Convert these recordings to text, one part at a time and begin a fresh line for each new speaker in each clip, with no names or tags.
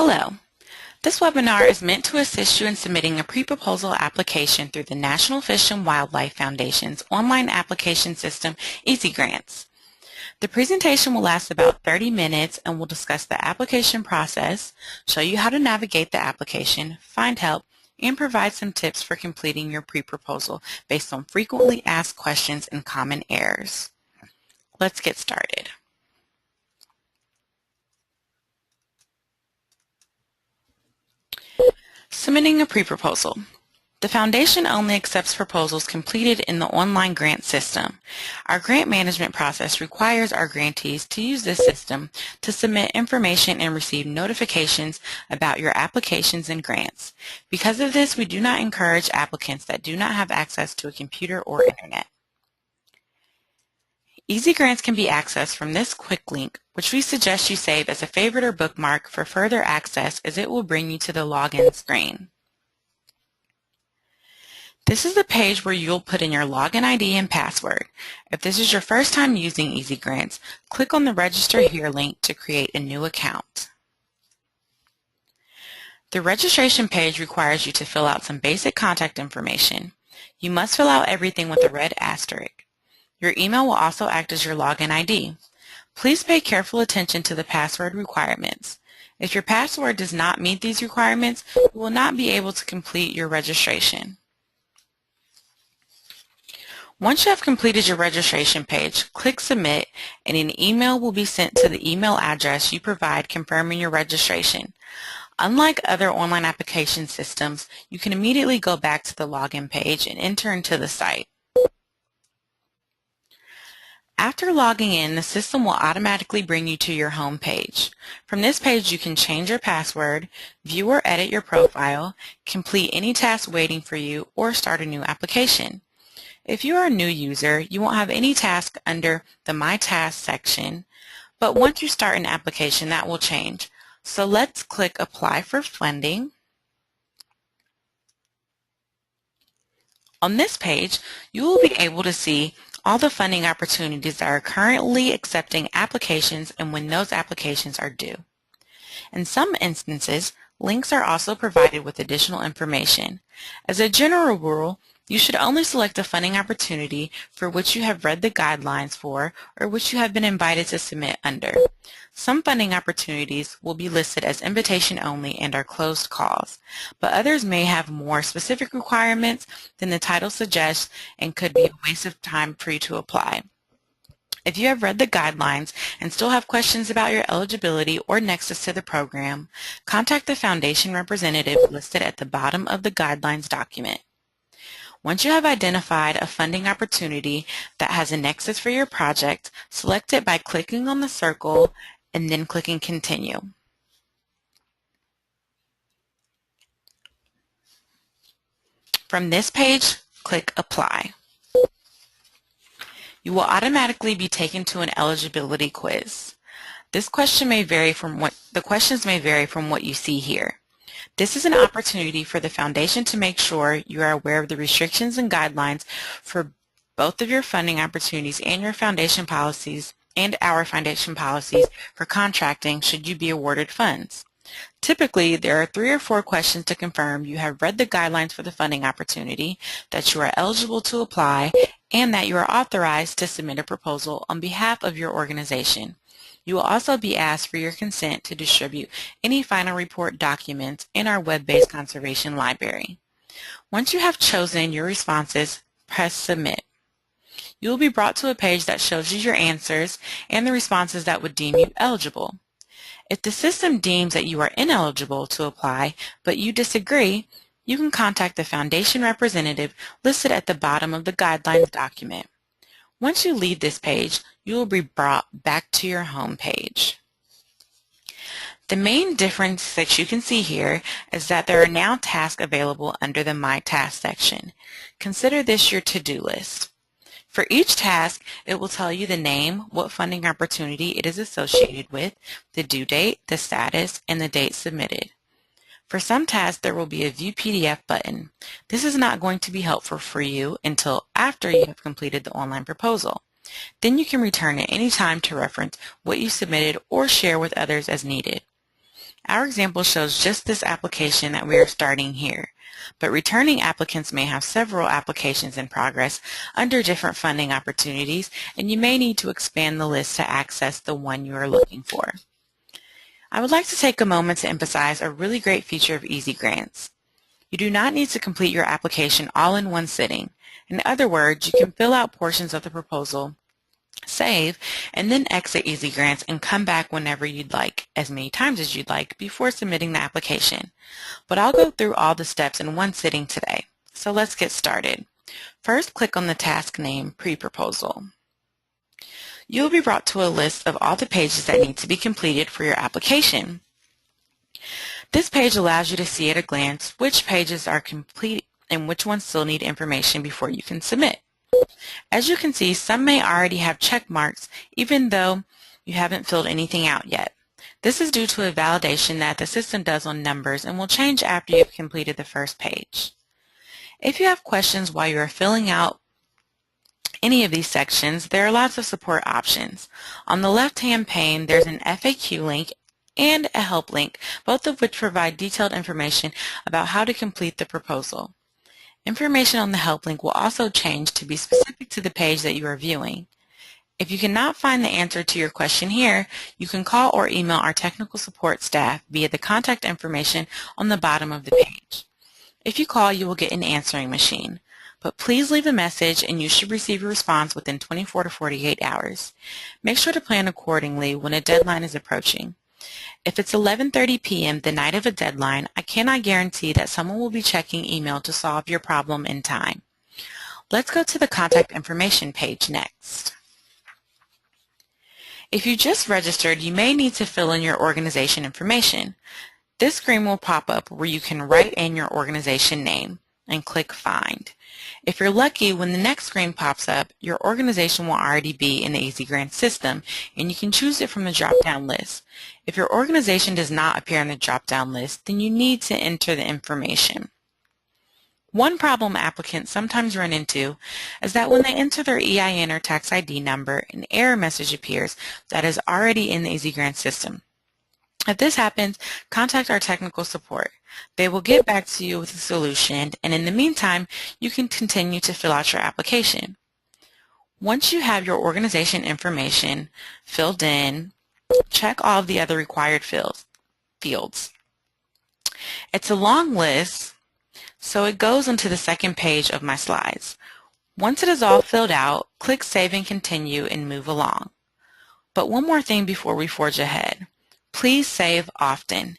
Hello. This webinar is meant to assist you in submitting a pre-proposal application through the National Fish and Wildlife Foundation's online application system, EasyGrants. The presentation will last about 30 minutes and will discuss the application process, show you how to navigate the application, find help, and provide some tips for completing your pre-proposal based on frequently asked questions and common errors. Let's get started. Submitting a pre-proposal. The Foundation only accepts proposals completed in the online grant system. Our grant management process requires our grantees to use this system to submit information and receive notifications about your applications and grants. Because of this, we do not encourage applicants that do not have access to a computer or internet. EasyGrants can be accessed from this quick link, which we suggest you save as a favorite or bookmark for further access, as it will bring you to the login screen. This is the page where you'll put in your login ID and password. If this is your first time using EasyGrants, click on the Register Here link to create a new account. The registration page requires you to fill out some basic contact information. You must fill out everything with a red asterisk. Your email will also act as your login ID. Please pay careful attention to the password requirements. If your password does not meet these requirements, you will not be able to complete your registration. Once you have completed your registration page, click Submit, and an email will be sent to the email address you provide confirming your registration. Unlike other online application systems, you can immediately go back to the login page and enter into the site. After logging in, the system will automatically bring you to your home page. From this page, you can change your password, view or edit your profile, complete any task waiting for you, or start a new application. If you are a new user, you won't have any task under the My Tasks section, but once you start an application, that will change. So let's click Apply for Funding. On this page, you will be able to see all the funding opportunities that are currently accepting applications and when those applications are due. In some instances, links are also provided with additional information. As a general rule, you should only select a funding opportunity for which you have read the guidelines for or which you have been invited to submit under. Some funding opportunities will be listed as invitation only and are closed calls, but others may have more specific requirements than the title suggests and could be a waste of time for you to apply. If you have read the guidelines and still have questions about your eligibility or nexus to the program, contact the Foundation representative listed at the bottom of the guidelines document. Once you have identified a funding opportunity that has a nexus for your project, select it by clicking on the circle and then clicking Continue. From this page, click Apply. You will automatically be taken to an eligibility quiz. The questions may vary from what you see here. This is an opportunity for the Foundation to make sure you are aware of the restrictions and guidelines for both of your funding opportunities and your Foundation policies and our Foundation policies for contracting should you be awarded funds. Typically, there are 3 or 4 questions to confirm you have read the guidelines for the funding opportunity, that you are eligible to apply, and that you are authorized to submit a proposal on behalf of your organization. You will also be asked for your consent to distribute any final report documents in our web-based conservation library. Once you have chosen your responses, press Submit. You will be brought to a page that shows you your answers and the responses that would deem you eligible. If the system deems that you are ineligible to apply, but you disagree, you can contact the Foundation representative listed at the bottom of the guidelines document. Once you leave this page, you will be brought back to your home page. The main difference that you can see here is that there are now tasks available under the My Tasks section. Consider this your to-do list. For each task, it will tell you the name, what funding opportunity it is associated with, the due date, the status, and the date submitted. For some tasks, there will be a View PDF button. This is not going to be helpful for you until after you have completed the online proposal. Then you can return at any time to reference what you submitted or share with others as needed. Our example shows just this application that we are starting here, but returning applicants may have several applications in progress under different funding opportunities, and you may need to expand the list to access the one you are looking for. I would like to take a moment to emphasize a really great feature of EasyGrants. You do not need to complete your application all in one sitting. In other words, you can fill out portions of the proposal, save, and then exit EasyGrants and come back whenever you'd like, as many times as you'd like, before submitting the application. But I'll go through all the steps in one sitting today. So let's get started. First, click on the task name Pre-Proposal. You'll be brought to a list of all the pages that need to be completed for your application. This page allows you to see at a glance which pages are complete and which ones still need information before you can submit. As you can see, some may already have check marks even though you haven't filled anything out yet. This is due to a validation that the system does on numbers and will change after you've completed the first page. If you have questions while you are filling out any of these sections, there are lots of support options. On the left-hand pane, there's an FAQ link and a help link, both of which provide detailed information about how to complete the proposal. Information on the help link will also change to be specific to the page that you are viewing. If you cannot find the answer to your question here, you can call or email our technical support staff via the contact information on the bottom of the page. If you call, you will get an answering machine. But please leave a message and you should receive a response within 24 to 48 hours. Make sure to plan accordingly when a deadline is approaching. If it's 11:30 p.m. the night of a deadline, I cannot guarantee that someone will be checking email to solve your problem in time. Let's go to the contact information page next. If you just registered, you may need to fill in your organization information. This screen will pop up where you can write in your organization name and click Find. If you're lucky, when the next screen pops up, your organization will already be in the EasyGrants system, and you can choose it from the drop-down list. If your organization does not appear on the drop-down list, then you need to enter the information. One problem applicants sometimes run into is that when they enter their EIN or tax ID number, an error message appears that is already in the EasyGrants system. If this happens, contact our technical support. They will get back to you with a solution, and in the meantime, you can continue to fill out your application. Once you have your organization information filled in, check all of the other required fields. It's a long list, so it goes into the second page of my slides. Once it is all filled out, click Save and Continue and move along. But one more thing before we forge ahead. Please save often.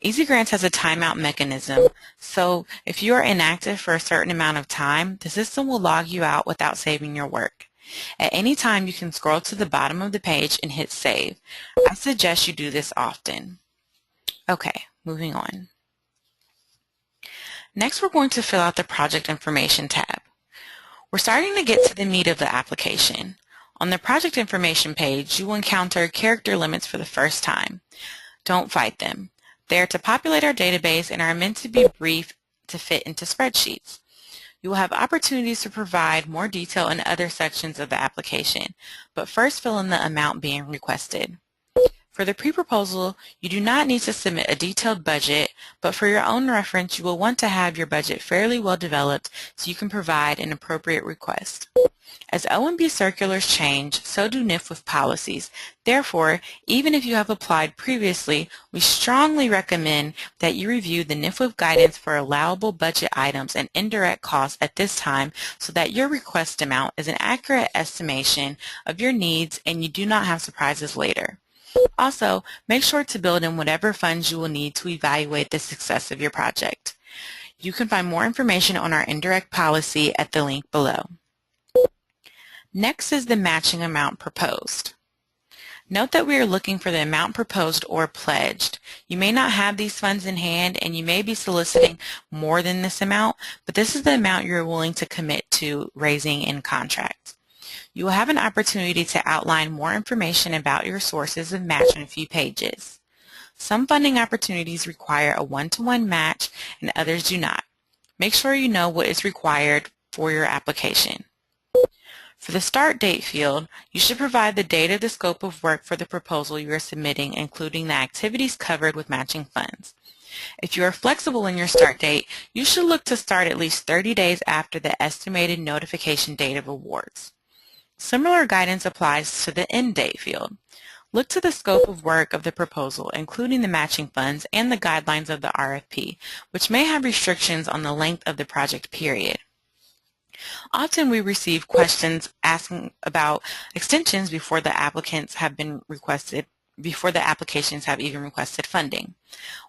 EasyGrants has a timeout mechanism, so if you are inactive for a certain amount of time, the system will log you out without saving your work. At any time, you can scroll to the bottom of the page and hit Save. I suggest you do this often. Okay, moving on. Next, we're going to fill out the Project Information tab. We're starting to get to the meat of the application. On the project information page, you will encounter character limits for the first time. Don't fight them. They are to populate our database and are meant to be brief to fit into spreadsheets. You will have opportunities to provide more detail in other sections of the application, but first fill in the amount being requested. For the pre-proposal, you do not need to submit a detailed budget, but for your own reference, you will want to have your budget fairly well developed so you can provide an appropriate request. As OMB circulars change, so do NFWF policies. Therefore, even if you have applied previously, we strongly recommend that you review the NFWF guidance for allowable budget items and indirect costs at this time so that your request amount is an accurate estimation of your needs and you do not have surprises later. Also, make sure to build in whatever funds you will need to evaluate the success of your project. You can find more information on our indirect policy at the link below. Next is the matching amount proposed. Note that we are looking for the amount proposed or pledged. You may not have these funds in hand and you may be soliciting more than this amount, but this is the amount you're willing to commit to raising in contract. You will have an opportunity to outline more information about your sources of match in a few pages. Some funding opportunities require a one-to-one match and others do not. Make sure you know what is required for your application. For the start date field, you should provide the date of the scope of work for the proposal you are submitting, including the activities covered with matching funds. If you are flexible in your start date, you should look to start at least 30 days after the estimated notification date of awards. Similar guidance applies to the end date field. Look to the scope of work of the proposal, including the matching funds and the guidelines of the RFP, which may have restrictions on the length of the project period. Often we receive questions asking about extensions before the applications have even requested funding.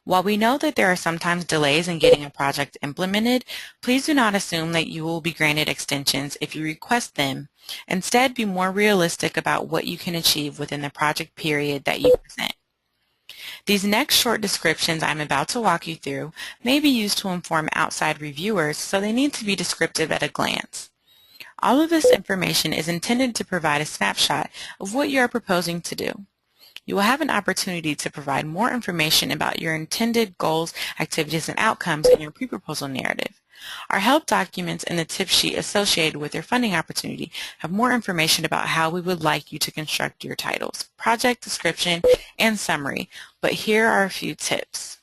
While we know that there are sometimes delays in getting a project implemented, please do not assume that you will be granted extensions if you request them. Instead, be more realistic about what you can achieve within the project period that you present. These next short descriptions I'm about to walk you through may be used to inform outside reviewers, so they need to be descriptive at a glance. All of this information is intended to provide a snapshot of what you are proposing to do. You will have an opportunity to provide more information about your intended goals, activities, and outcomes in your pre-proposal narrative. Our help documents and the tip sheet associated with your funding opportunity have more information about how we would like you to construct your titles, project description, and summary, but here are a few tips.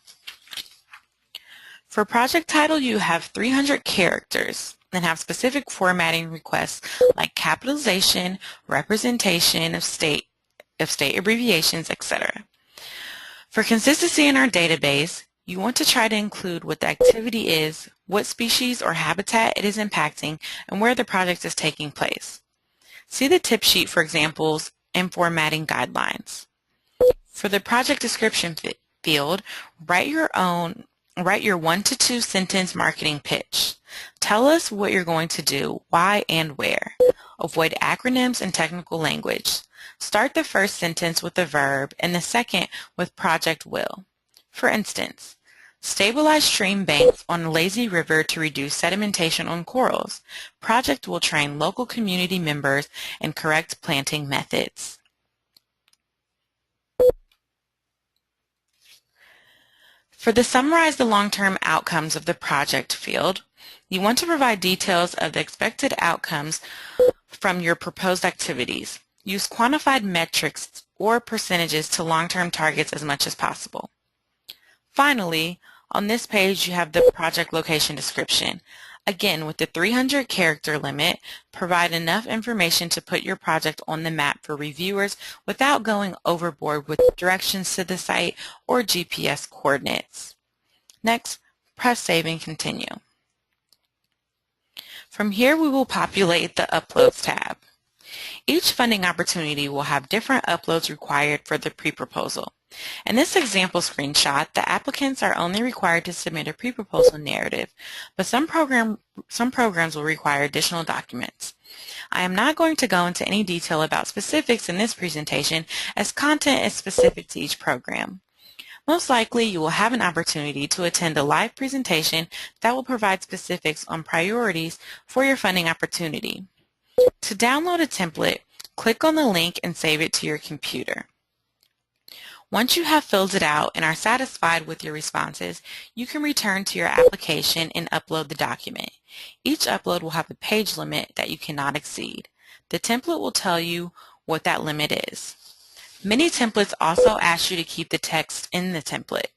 For project title, you have 300 characters and have specific formatting requests like capitalization, representation of state abbreviations, etc. For consistency in our database, you want to try to include what the activity is, what species or habitat it is impacting, and where the project is taking place. See the tip sheet for examples and formatting guidelines. For the project description field, write your 1 to 2 sentence marketing pitch. Tell us what you're going to do, why, and where. Avoid acronyms and technical language. Start the first sentence with a verb and the second with project will. For instance, stabilize stream banks on a lazy river to reduce sedimentation on corals. Project will train local community members in correct planting methods. For the summarize the long-term outcomes of the project field, you want to provide details of the expected outcomes from your proposed activities. Use quantified metrics or percentages to long-term targets as much as possible. Finally, on this page you have the project location description. Again, with the 300 character limit, provide enough information to put your project on the map for reviewers without going overboard with directions to the site or GPS coordinates. Next, press Save and Continue. From here, we will populate the Uploads tab. Each funding opportunity will have different uploads required for the pre-proposal. In this example screenshot, the applicants are only required to submit a pre-proposal narrative, but some programs will require additional documents. I am not going to go into any detail about specifics in this presentation, as content is specific to each program. Most likely, you will have an opportunity to attend a live presentation that will provide specifics on priorities for your funding opportunity. To download a template, click on the link and save it to your computer. Once you have filled it out and are satisfied with your responses, you can return to your application and upload the document. Each upload will have a page limit that you cannot exceed. The template will tell you what that limit is. Many templates also ask you to keep the text in the template.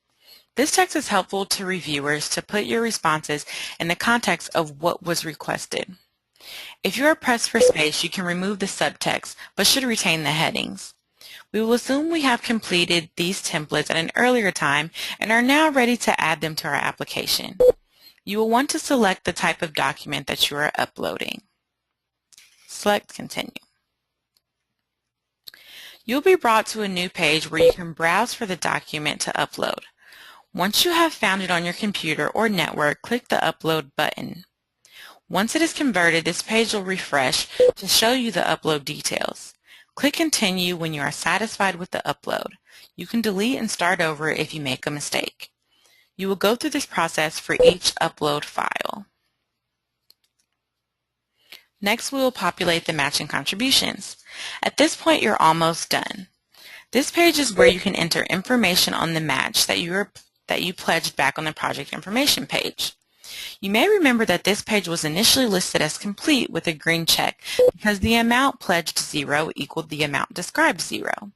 This text is helpful to reviewers to put your responses in the context of what was requested. If you are pressed for space, you can remove the subtext, but should retain the headings. We will assume we have completed these templates at an earlier time and are now ready to add them to our application. You will want to select the type of document that you are uploading. Select Continue. You'll be brought to a new page where you can browse for the document to upload. Once you have found it on your computer or network, click the Upload button. Once it is converted, this page will refresh to show you the upload details. Click Continue when you are satisfied with the upload. You can delete and start over if you make a mistake. You will go through this process for each upload file. Next, we will populate the matching contributions. At this point, you're almost done. This page is where you can enter information on the match that you pledged back on the project information page. You may remember that this page was initially listed as complete with a green check because the amount pledged 0 equaled the amount described 0.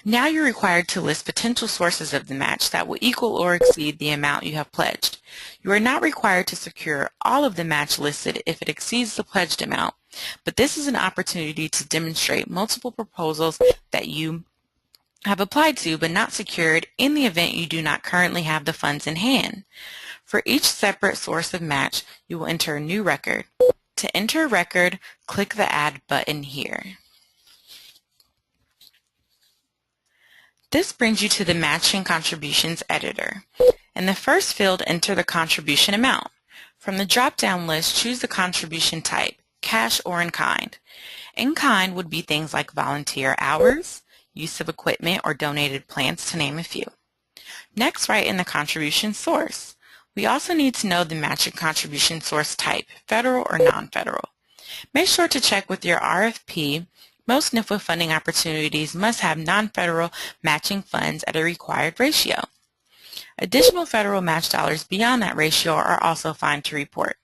Now you're required to list potential sources of the match that will equal or exceed the amount you have pledged. You are not required to secure all of the match listed if it exceeds the pledged amount, but this is an opportunity to demonstrate multiple proposals that you have applied to but not secured in the event you do not currently have the funds in hand. For each separate source of match, you will enter a new record. To enter a record, click the Add button here. This brings you to the Matching Contributions editor. In the first field, enter the contribution amount. From the drop-down list, choose the contribution type, cash or in kind. In kind would be things like volunteer hours, use of equipment, or donated plants, to name a few. Next, write in the contribution source. We also need to know the matching contribution source type, federal or non-federal. Make sure to check with your RFP. Most NFWF funding opportunities must have non-federal matching funds at a required ratio. Additional federal match dollars beyond that ratio are also fine to report.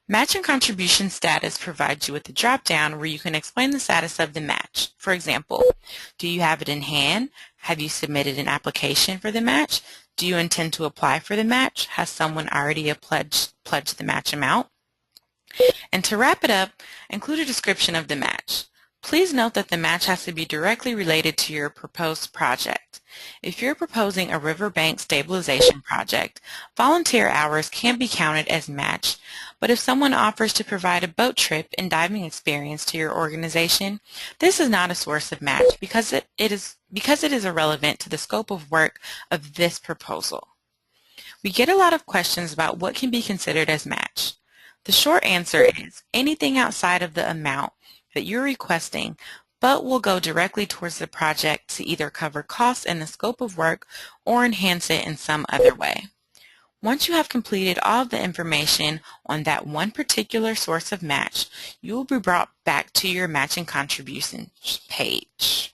Matching contribution status provides you with a drop-down where you can explain the status of the match. For example, do you have it in hand? Have you submitted an application for the match? Do you intend to apply for the match? Has someone already pledged the match amount? And to wrap it up, include a description of the match. Please note that the match has to be directly related to your proposed project. If you're proposing a riverbank stabilization project, volunteer hours can be counted as match, but if someone offers to provide a boat trip and diving experience to your organization, this is not a source of match because it is irrelevant to the scope of work of this proposal. We get a lot of questions about what can be considered as match. The short answer is anything outside of the amount that you're requesting, but will go directly towards the project to either cover costs in the scope of work or enhance it in some other way. Once you have completed all of the information on that one particular source of match, you will be brought back to your matching contributions page.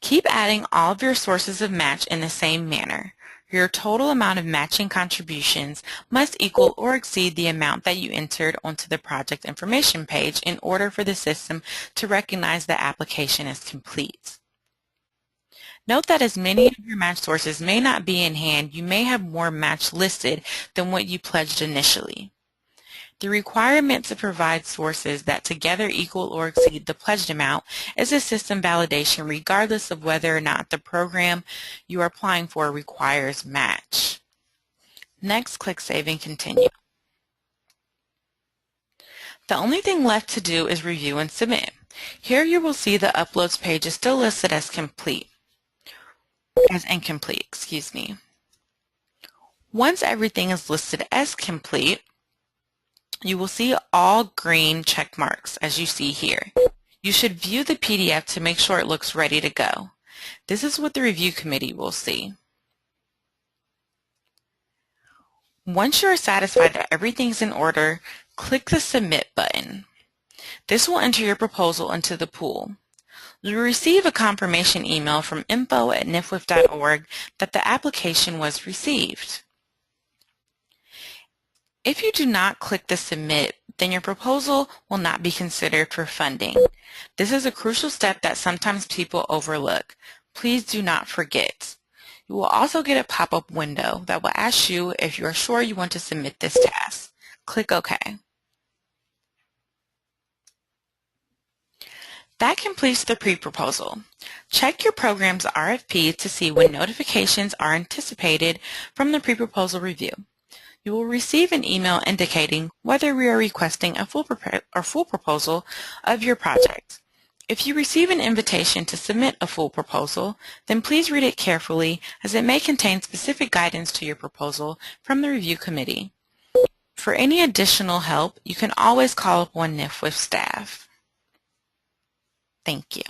Keep adding all of your sources of match in the same manner. Your total amount of matching contributions must equal or exceed the amount that you entered onto the project information page in order for the system to recognize the application as complete. Note that as many of your match sources may not be in hand, you may have more match listed than what you pledged initially. The requirement to provide sources that together equal or exceed the pledged amount is a system validation regardless of whether or not the program you are applying for requires match. Next, click Save and Continue. The only thing left to do is review and submit. Here you will see the Uploads page is still listed as incomplete. Once everything is listed as complete, you will see all green check marks as you see here. You should view the PDF to make sure it looks ready to go. This is what the review committee will see. Once you are satisfied that everything's in order, click the Submit button. This will enter your proposal into the pool. You will receive a confirmation email from info@nfwf.org that the application was received. If you do not click the Submit, then your proposal will not be considered for funding. This is a crucial step that sometimes people overlook. Please do not forget. You will also get a pop-up window that will ask you if you are sure you want to submit this task. Click OK. That completes the pre-proposal. Check your program's RFP to see when notifications are anticipated from the pre-proposal review. You will receive an email indicating whether we are requesting a full proposal of your project. If you receive an invitation to submit a full proposal, then please read it carefully as it may contain specific guidance to your proposal from the review committee. For any additional help, you can always call upon NFWF staff. Thank you.